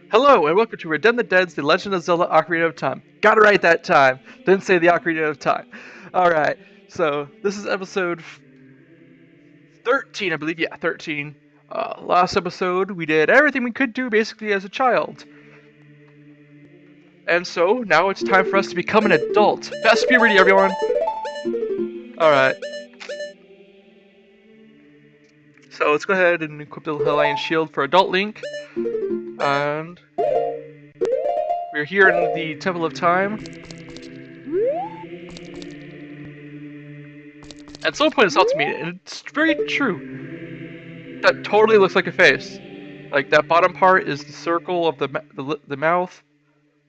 Hello, and welcome to Redeem the Dead's The Legend of Zelda Ocarina of Time. Got it right that time. Didn't say the Ocarina of Time. Alright, so this is episode 13, I believe. Yeah, 13. Last episode, we did everything we could do basically as a child. And so, now it's time for us to become an adult. Fast puberty, everyone! Alright, so let's go ahead and equip the Hylian Shield for Adult Link. And we're here in the Temple of Time. And someone pointed this out to me, and it's very true. That totally looks like a face. Like, that bottom part is the circle of the mouth.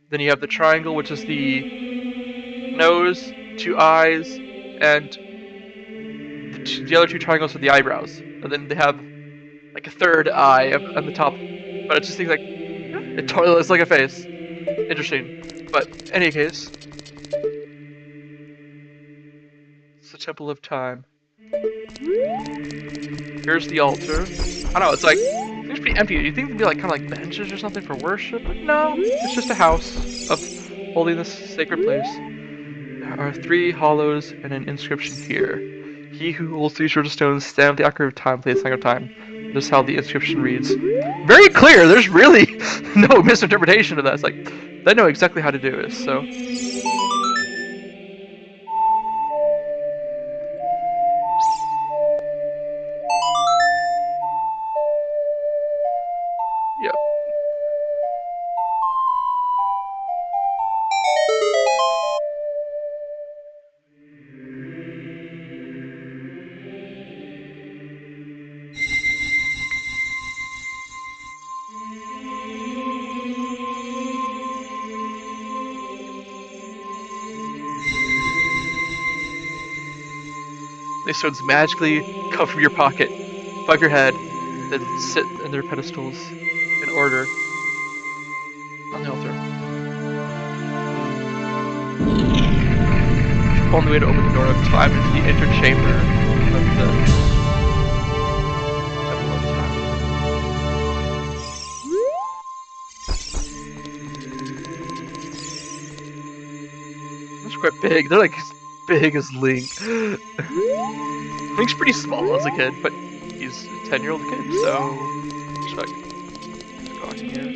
Then you have the triangle, which is the nose, two eyes, and the other two triangles are the eyebrows. And then they have like a third eye on the top. But it just seems like it totally looks like a face. Interesting. But in any case, it's the Temple of Time. Here's the altar. I don't know, it's like, it's pretty empty. You think it'd be like kind of like benches or something for worship? But no, it's just a house of holding this sacred place. There are 3 hollows and an inscription here. He who holds 3 swords of stone stand with the Ocarina of Time, plays Song of Time. This is how the inscription reads. Very clear. There's really no misinterpretation of that. It's like they know exactly how to do this. So. Yep. These stones magically come from your pocket, above your head, then sit in their pedestals in order on the altar. Only way to open the door of time into the inner chamber of the Temple of Time. Those are quite big. They're like as big as Link. Link's pretty small as a kid, but he's a 10-year-old kid, so respect. Let's go in here.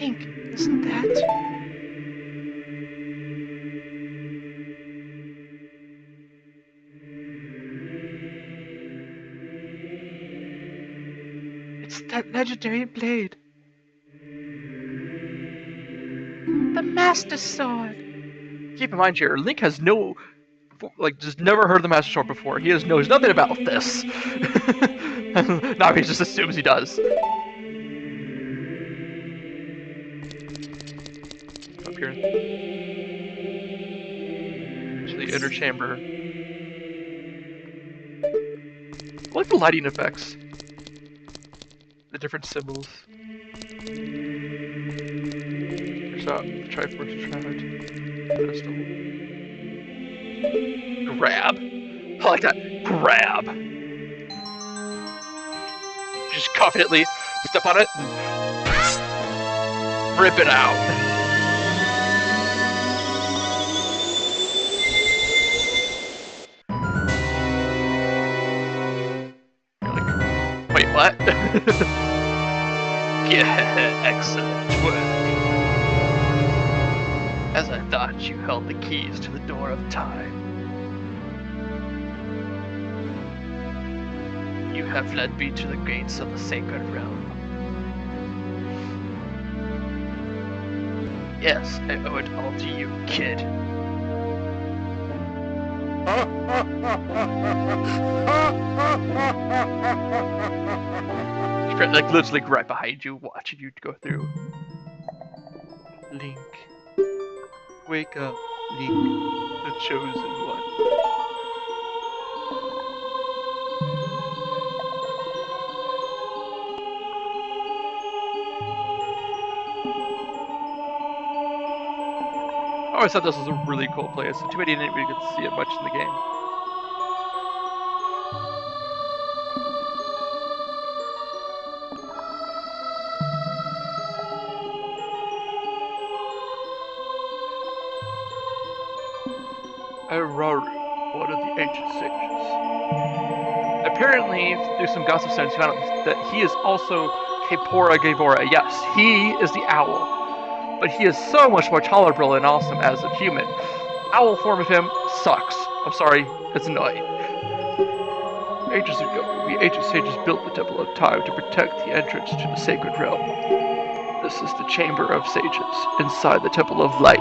Link, isn't that? It's that legendary blade. The Master Sword. Keep in mind here, Link has no, just never heard of the Master Sword before. He knows nothing about this. Now he just assumes he does. Up here. To the inner chamber. I like the lighting effects. The different symbols. There's that Triforce Shroud. Pedestal. Grab. I like that. Grab. Just confidently step on it and rip it out. You're like, wait, what? Yeah, excellent work. As I thought, you held the keys to the door of time. You have led me to the gates of the sacred realm. Yes, I owe it all to you, kid. Like literally right behind you, watching you go through. Link. Wake up, Link, the chosen one. I always thought this was a really cool place. Too bad you didn't really get to see it much in the game. Rauru, one of the ancient sages. Apparently, through some gossip stones, you found out that he is also Kapora Gabora. Yes, he is the owl, but he is so much more tolerable and awesome as a human. Owl form of him sucks. I'm sorry, it's annoying. Ages ago, we ancient sages built the Temple of Time to protect the entrance to the sacred realm. This is the Chamber of Sages, inside the Temple of Light.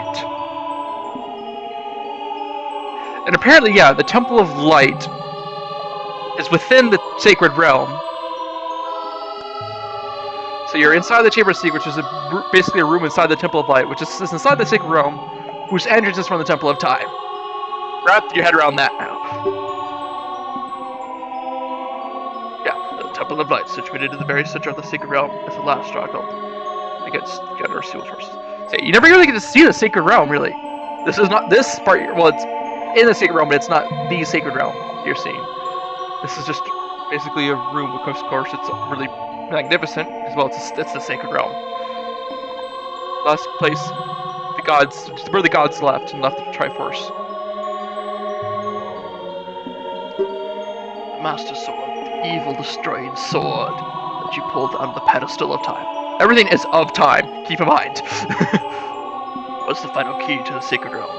And apparently, yeah, the Temple of Light is within the sacred realm. So you're inside the Chamber of Secrets, which is basically a room inside the Temple of Light, which is inside the sacred realm, whose entrance is from the Temple of Time. Wrap your head around that now. Yeah, the Temple of Light, situated in the very center of the sacred realm, is the last struggle against generous evil forces. So you never really get to see the sacred realm, really. This is not this part. Well, it's in the sacred realm, but it's not the sacred realm you're seeing. This is just basically a room. Of course, it's really magnificent as well. It's the sacred realm. Last place, the gods, where the gods left, and left the Triforce. The Master Sword, the evil destroying sword that you pulled on the pedestal of time. Everything is of time. Keep in mind. What's the final key to the sacred realm?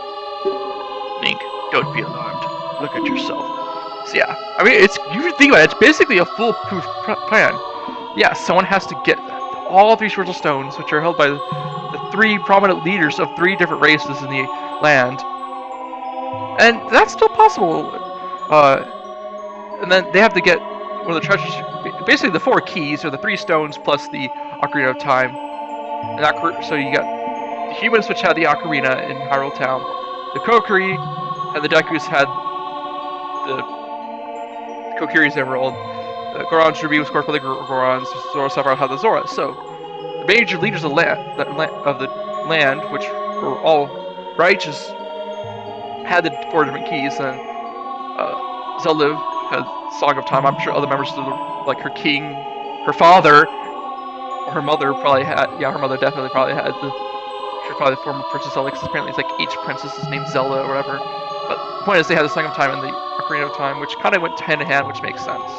Link, don't be alarmed. Look at yourself. So yeah, I mean, you think about it, it's basically a foolproof plan. Yeah, someone has to get all three spiritual stones, which are held by the three prominent leaders of three different races in the land, and that's still possible. And then they have to get one of the treasures. Basically, the four keys are the three stones plus the Ocarina of Time. And so you got the humans, which had the Ocarina in Hyrule Town. The Kokiri and the Dekus had the Kokiri's Emerald. The Goron's Ruby was scored by the Gorons. Zora Sapphire had the Zora. So the major leaders of the land, which were all righteous, had the four different keys. And Zelda had Song of Time. I'm sure other members of like her king, her father, or her mother probably had. Yeah, her mother definitely probably had she was probably the former Princess Zelda, because apparently it's like each princess is named Zelda or whatever. But the point is, they had the Song of Time and the Ocarina of Time, which kind of went hand in hand, which makes sense.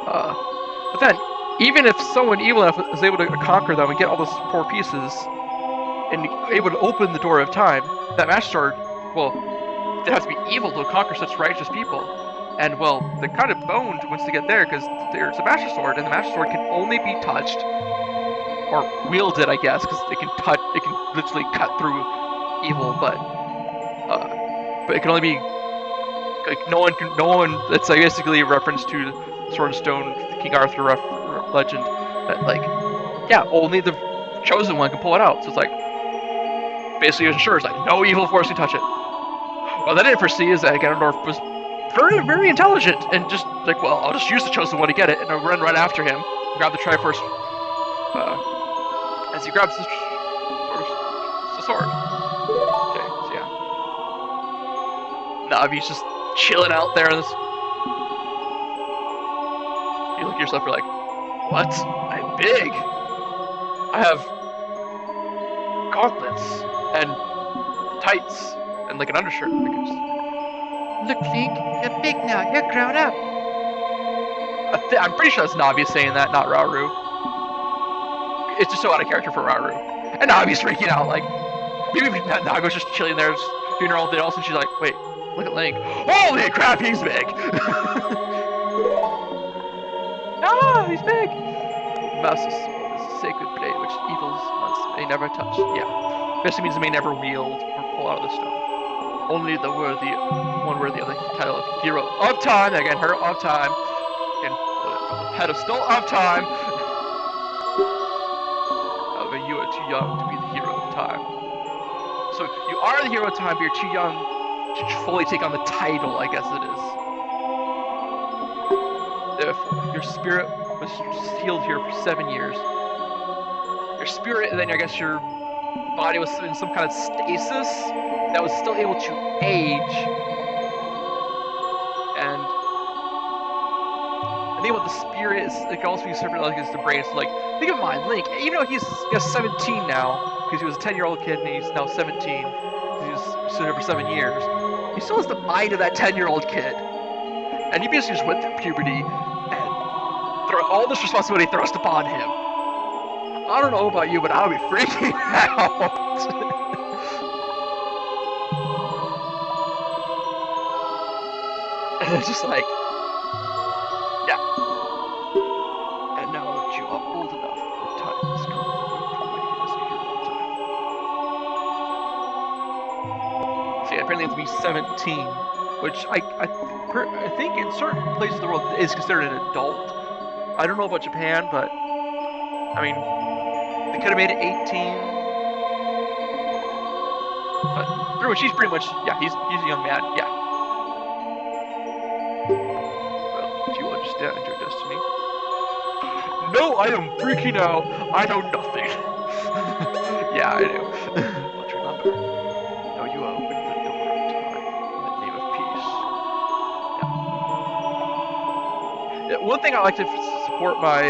But then, even if someone evil enough is able to conquer them and get all those four pieces, and able to open the door of time, that Master Sword, well, they have to be evil to conquer such righteous people. And, well, they're kind of boned once they get there, because there's a Master Sword, and the Master Sword can only be touched, or wielded, I guess, because it can literally cut through evil, but it can only be, like, no one, it's like basically a reference to Sword and Stone, King Arthur legend, that, like, yeah, only the chosen one can pull it out, so it's like, basically ensures, like, no evil force can touch it. What I didn't foresee is that Ganondorf was very, very intelligent, and just like, well, I'll just use the chosen one to get it, and I'll run right after him, grab the Triforce, as he grabs the sword. Okay, so yeah. Navi's just chilling out there in this. You look at yourself, you're like, what? I'm big! I have gauntlets, and tights, and like an undershirt. Look, Link, you're big now. You're grown up. I'm pretty sure that's Navi saying that, not Rauru. It's just so out of character for Rauru. And Navi's freaking out, like, maybe Nago's just chilling there, just doing her own thing. Also, she's like, wait, look at Link. Holy crap, he's big! Ah, he's big! Master Sword is a sacred blade which evils may never touch. Yeah. Basically means it may never wield or pull out of the stone. Only the one worthy of the title of Hero of Time, again, her of Time, can put it from the pedestal of time. However, you are too young to be the Hero of Time. So you are the Hero of Time, but you're too young to fully take on the title, I guess it is. Therefore, your spirit was sealed here for 7 years. Your spirit, and then I guess your body was in some kind of stasis that was still able to age. And I think what the spirit is, it can also be served like as the brain. So like, think of mind, Link, even though he's 17 now, because he was a 10-year-old kid and he's now 17, because he was here for 7 years. He still has the mind of that 10-year-old kid. And he basically just went through puberty and all this responsibility thrust upon him. I don't know about you, but I would be freaking out. And it's just like, yeah. And now that you are old enough, the time has come for you to awaken as a hero of time. So yeah, apparently you have to be 17, which I think in certain places of the world is considered an adult. I don't know about Japan, but I mean, they could have made it 18, but pretty much he's pretty much, yeah, he's a young man. Yeah. Well, do you understand your destiny? No, I am freaking out. I know nothing. Yeah, I do. But remember, though you opened the door of time in the name of peace. Yeah. One thing I like to support my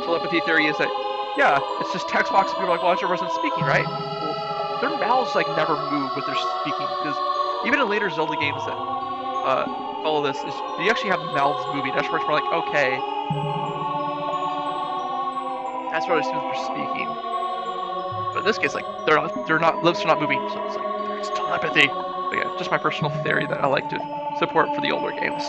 telepathy theory is that, yeah, it's just text box and people are like, well, that's your person speaking, right? Well, their mouths like never move when they're speaking, because even in later Zelda games that follow this, you actually have mouths moving. That's where it's more like, okay, that's what I assume they're speaking. But in this case, like they're not lips are not moving, so it's like there's telepathy. But yeah, just my personal theory that I like to support for the older games.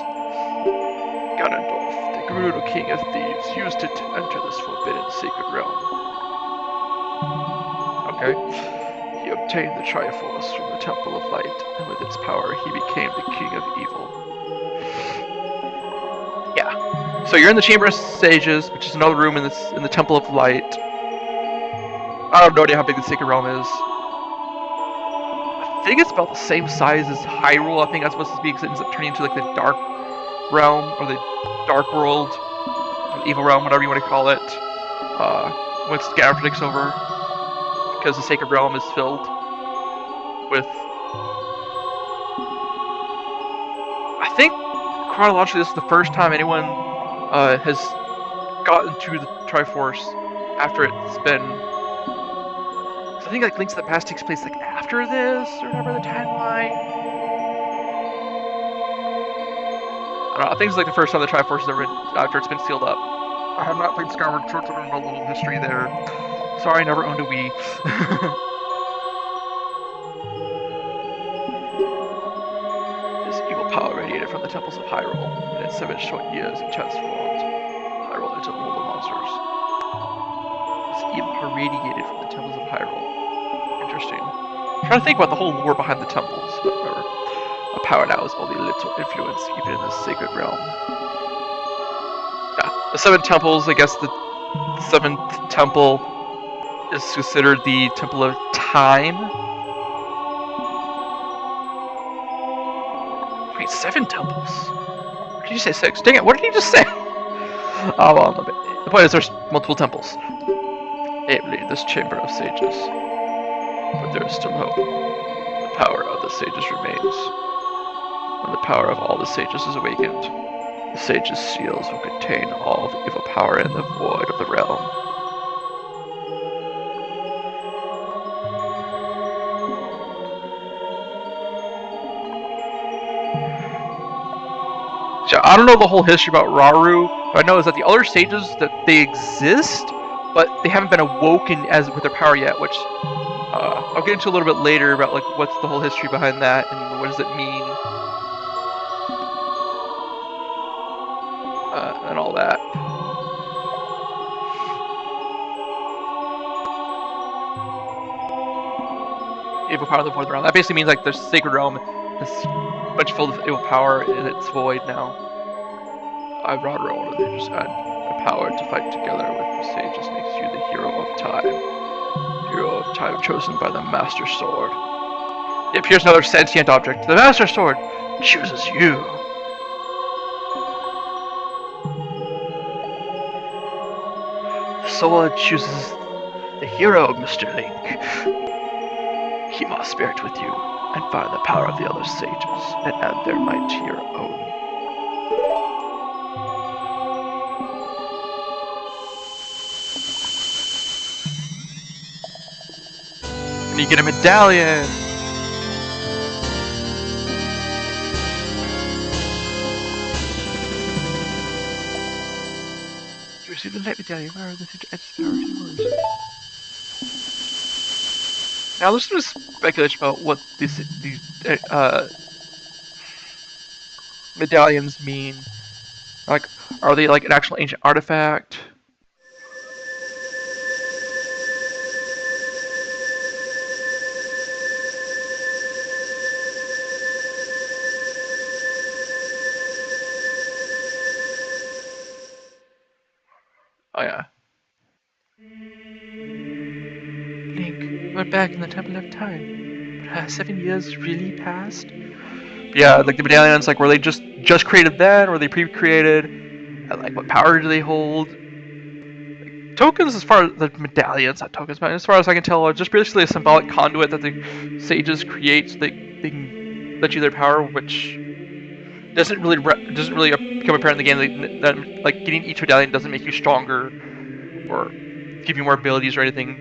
Ganondorf, the Gerudo King of Thieves, used it to enter this forbidden sacred realm. Okay. He obtained the Triforce from the Temple of Light, and with its power he became the King of Evil. Yeah. So you're in the Chamber of Sages, which is another room in the Temple of Light. I have no idea how big the Sacred Realm is. I think it's about the same size as Hyrule. I think that's supposed to be because it ends up turning into like the Dark Realm or the Dark World, or the Evil Realm, whatever you want to call it. Once Ganon takes over, because the Sacred Realm is filled with. I think chronologically, this is the first time anyone has gotten to the Triforce after it's been. Cause I think like Links to the Past takes place like after this or whatever the timeline. I don't know. I think it's like the first time the Triforce has ever been after it's been sealed up. I have not played Skyward Sword to learn about the whole history there. Sorry, I never owned a Wii. His evil power radiated from the temples of Hyrule, and in 7 short years it transformed Hyrule into a world of monsters. His evil power radiated from the temples of Hyrule. Interesting. I'm trying to think about the whole lore behind the temples, but whatever. A power now has only little influence even in this sacred realm. Yeah, the 7 temples, I guess the 7th temple is considered the Temple of Time. Wait, 7 temples? Or did you say 6? Dang it, what did he just say? Oh, well, the point is there's multiple temples. Namely, this Chamber of Sages. But there is still hope. The power of the sages remains. When the power of all the sages is awakened, the sages' seals will contain all the evil power in the void of the realm. So I don't know the whole history about Rauru, but I know is that the other sages that they exist, but they haven't been awoken as with their power yet, which I'll get into a little bit later about like what's the whole history behind that and what does it mean, and all that. Evil power of the void realm. That basically means like the sacred realm is much filled with evil power and it's void now. I brought Rauru, they just add a power to fight together with the sages makes you the hero of time. Hero of time chosen by the Master Sword. It appears another sentient object. The Master Sword chooses you. The sword chooses the hero, Mr. Link. Keep my spirit with you and find the power of the other sages and add their might to your own. And you get a medallion. receive the Light Medallion, where the future edges power is yours. Now there's some speculation about what these medallions mean. Like, are they like an actual ancient artifact? Oh yeah. Link, we're back in the Temple of Time. But has 7 years really passed? Yeah, like the medallions, like were they just created then, or were they pre-created? And like what power do they hold? Tokens, as far as the medallions, not tokens, but as far as I can tell, are just basically a symbolic conduit that the sages create so they can let you their power, which doesn't really become apparent in the game that like getting each medallion doesn't make you stronger or give you more abilities or anything.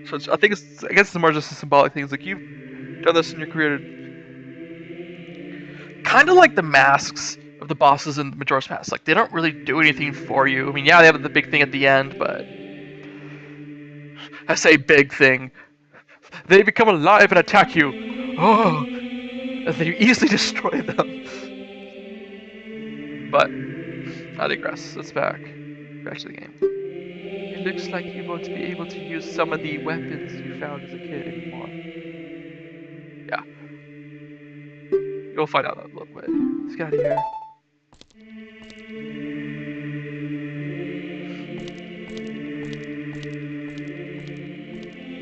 So I guess it's more just a symbolic thing. It's like you've done this and you're created, kind of like the masks of the bosses in Majora's Mask. Like they don't really do anything for you. I mean, yeah, they have the big thing at the end, but I say big thing. They become alive and attack you. Oh, and then you easily destroy them. But I digress. Let's back to the game. It looks like you won't be able to use some of the weapons you found as a kid anymore. Yeah, you'll find out that a little bit. Let's get out of here.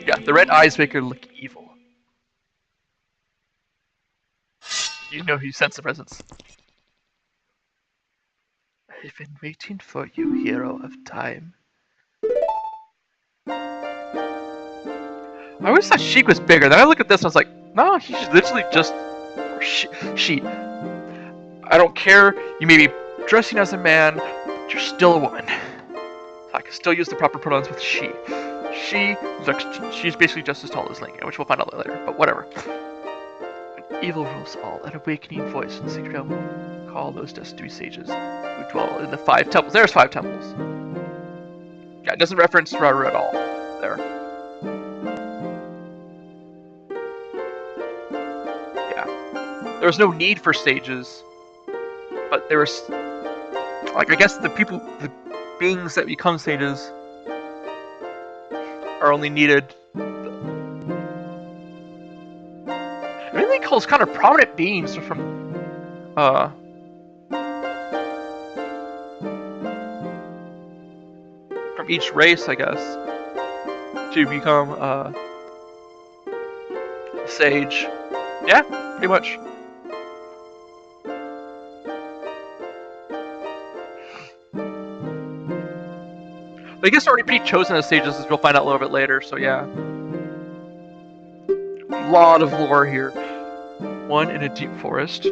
Yeah, the red eyes make her look evil. You know you sense the presence. I've been waiting for you, hero of time. I always thought Sheik was bigger. Then I look at this and I was like, no, he's literally just she. I don't care. You may be dressing as a man, but you're still a woman. So I can still use the proper pronouns with she. She's basically just as tall as Link, which we'll find out later, but whatever. When evil rules all, an awakening voice in the secret realm will call those destined to be sages who dwell in the 5 temples. There's 5 temples. Yeah, it doesn't reference Rauru at all. There. Yeah. There was no need for sages, but there was, like, I guess the beings that become sages are only needed. I mean, they call kind of prominent beings from each race, I guess, to become a sage. Yeah, pretty much. But I guess they're already pre-chosen as sages, as we'll find out a little bit later, so yeah. A lot of lore here. One in a deep forest,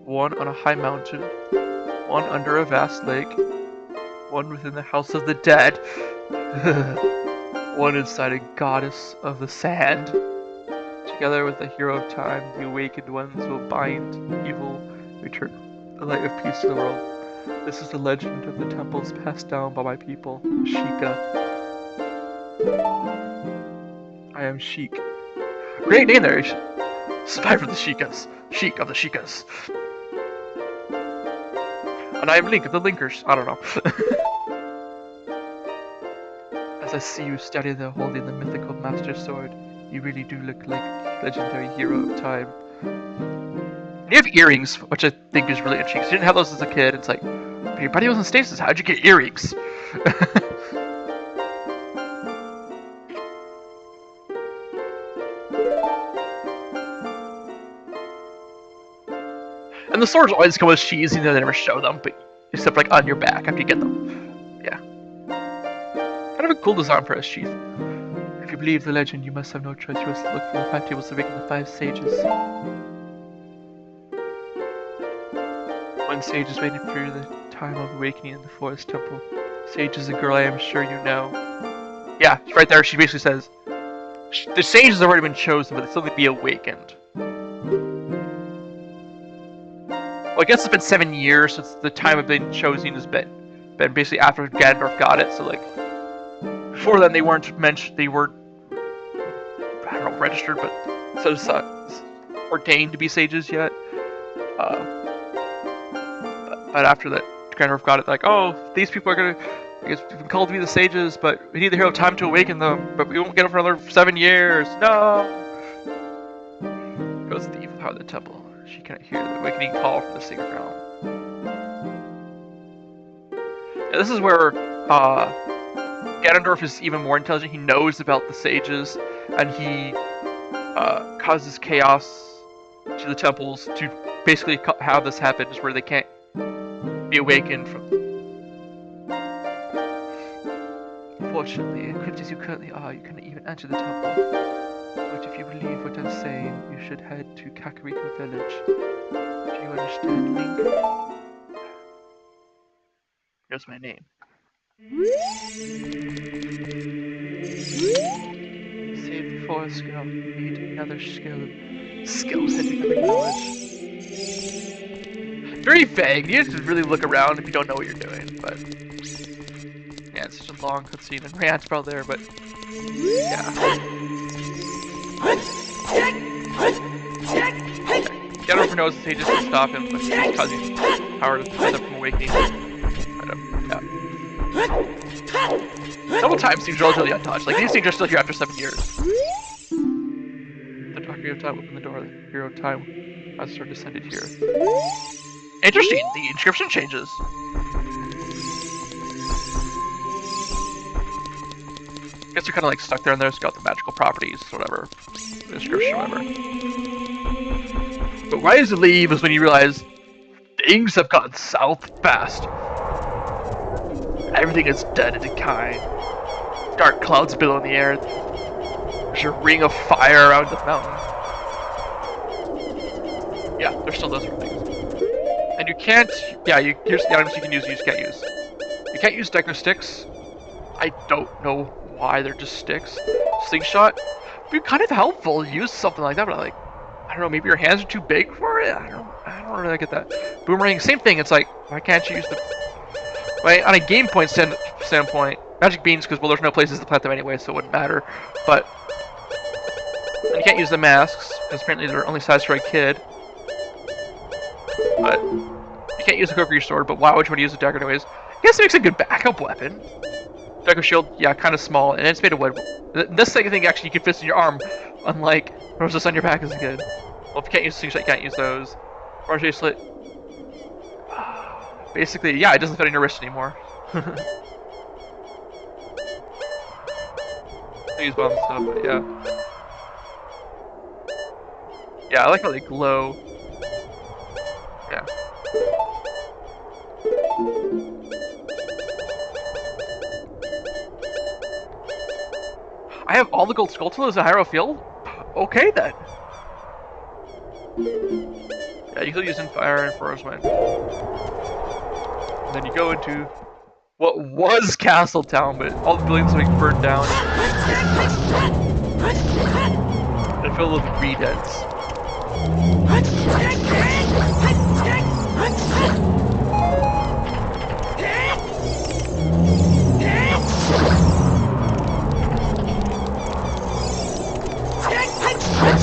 one on a high mountain, one under a vast lake, one within the house of the dead, one inside a goddess of the sand. Together with the hero of time, the awakened ones will bind evil, return the light of peace to the world. This is the legend of the temples passed down by my people, Sheikah. I am Sheik. Great name there, survivor of the Sheikahs. Sheik of the Sheikahs. And I am Link of the Linkers. I don't know. As I see you standing there holding the mythical Master Sword, you really do look like legendary hero of time. You have earrings, which I think is really interesting. You didn't have those as a kid. It's like, but your body was in stasis. How'd you get earrings? And the swords always come with sheaths, even though they never show them, but except like on your back after you get them. Yeah. Kind of a cool design for a sheath. If you believe the legend, you must have no choice. You must look for the 5 tables to awaken the 5 sages. One sage is waiting for the time of awakening in the forest temple. Sage is a girl I am sure you know. Yeah, right there she basically says, the sage has already been chosen, but they still need to be awakened. Well, I guess it's been 7 years since the time of being chosen has been and basically after Ganondorf got it. So like before then they weren't mentioned. They weren't I don't know registered, but ordained to be sages yet. But after that, Ganondorf got it. Like, oh, these people are gonna. I guess we've been called to be the sages, but we need the hero time to awaken them. But we won't get them for another 7 years. No. Goes the evil power of the temple. She cannot hear the awakening call from the sacred realm. And this is where Ganondorf is even more intelligent. He knows about the sages, and he causes chaos to the temples to basically have this happen, is where they can't be awakened from. Fortunately, equipped as you currently are, you cannot even enter the temple. But if you believe what I'm saying, you should head to Kakariko Village. Do you understand, Link? Here's my name. Save the forest girl. Need another skill. Skills had become knowledge. Very vague. You have to really look around if you don't know what you're doing, but yeah, it's such a long cutscene and rant about there, but yeah. Ganondorf knows the sages can stop him, but he's causing power to prevent them from awakening. Yeah. Double time seems relatively untouched. Like these things are still here after 7 years. The Ocarina of Time opened the door. The hero of time has descended here. Interesting. The inscription changes. I guess you're kind of like stuck there, and there's got the magical properties, whatever, the inscription, whatever. But why does it leave is when you realize things have gone south fast. Everything is dead and decaying. Dark clouds billow in the air. There's a ring of fire around the mountain. Yeah, there's still those sort of things. And you can't. Yeah, here's the items you can use. You just can't use. You can't use deco sticks. I don't know why they're just sticks. Slingshot would be kind of helpful to use something like that, but like, I don't know, maybe your hands are too big for it. I don't really get that. Boomerang, same thing. It's like, why can't you use the? Right, on a game point standpoint, magic beans, because well, there's no places to plant them anyway, so it wouldn't matter. But and you can't use the masks because apparently they're only sized for a kid. But you can't use the Kokiri sword. But why would you want to use the dagger anyways? I guess it makes a good backup weapon. Dagger shield, yeah, kind of small, and it's made of wood. This second thing actually you can fit in your arm, unlike when it was just on your back isn't good. Well, if you can't use slingshot, you can't use those. Orange slit. Basically, yeah, it doesn't fit on your wrist anymore. I use bomb stuff, but yeah. Yeah, I like how they glow. Yeah. I have all the gold skulltulas in Hyrule Field? Okay then. Yeah, you can use in fire and forest wind. And then you go into what was Castle Town, but all the buildings are being burned down. And filled with reed heads.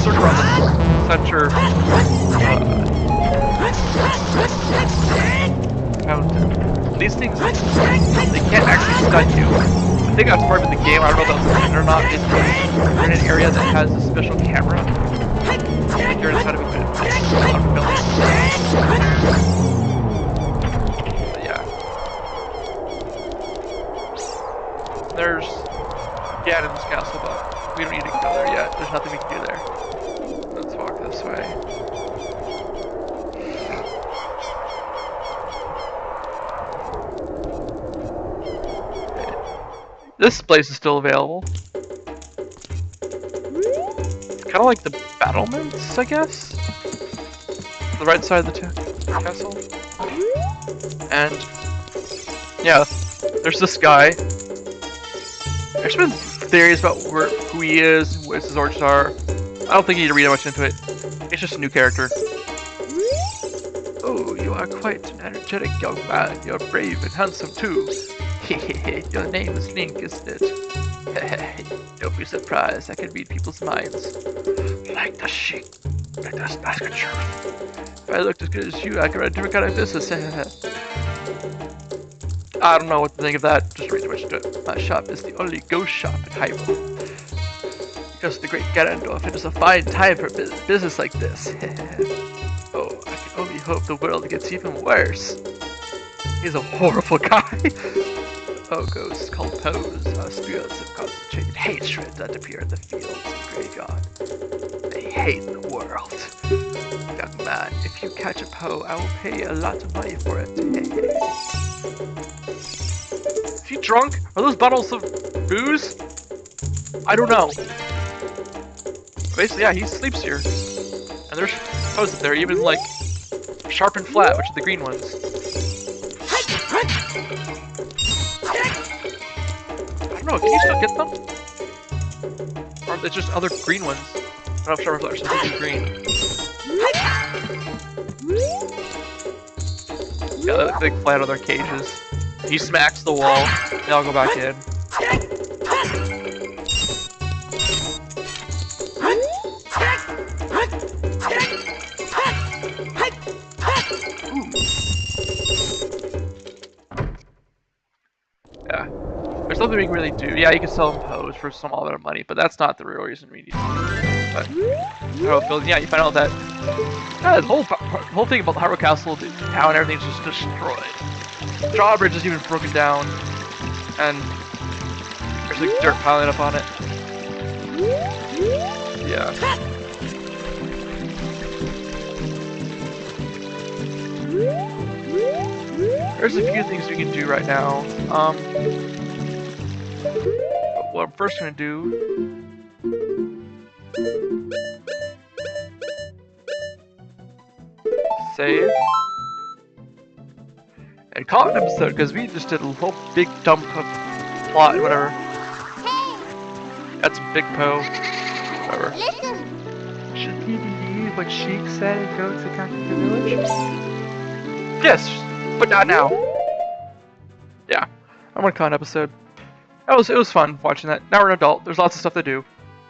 Circle around the center fountain. These things, they can't actually stun you. I think that's part of the game. I don't know if that's right or not. You're in an area that has a special camera. Like you're inside of a building. But yeah. There's Ganon's castle, but we don't need to go there yet. There's nothing we can do there. Let's walk this way. This place is still available. It's kind of like the battlements, I guess? The right side of the castle. And, yeah, there's this guy. There's been theories about who he is, what his origins are. I don't think you need to read much into it. It's just a new character. Oh, you are quite an energetic young man. You're brave and handsome too. Hehehe, your name is Link, isn't it? Hehehe, don't be surprised. I can read people's minds. Like the sheep. Like the basket sheriff. If I looked as good as you, I could run a different kind of business. I don't know what to think of that. Just read much to it. My shop is the only ghost shop in Hyrule. Because the great Ganondorf, it is a fine time for business like this. Oh, I can only hope the world gets even worse. He's a horrible guy. Oh, ghosts called Poes are spirits of concentrated hatred that appear in the fields and graveyard. They hate the world. Young man, if you catch a Poe, I will pay you a lot of money for it. Is he drunk? Are those bottles of booze? I don't know. Basically, yeah, he sleeps here. And there's Poes there, even like sharp and flat, which are the green ones. I don't know, can you still get them? Or are they just other green ones? I don't know if sharp and flat are something green. Yeah, they fly out of their cages. He smacks the wall, they all go back in. Yeah. There's nothing we can really do. Yeah, you can sell them Poes for some amount of money, but that's not the real reason we need them. But, yeah, you find out that the whole thing about the Hyrule Castle, the town, everything's just destroyed. Drawbridge is even broken down, and there's like dirt piling up on it. Yeah. There's a few things we can do right now. But what I'm first gonna do save and call it an episode because we just did a whole big dump of plot and whatever. That's a big Poe. Whatever. Should he believe what Sheik said and go to Kakuya Village? Yes, but not now. Yeah, I'm gonna call an episode. It was fun watching that. Now we're an adult. There's lots of stuff to do.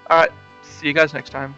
All right, see you guys next time.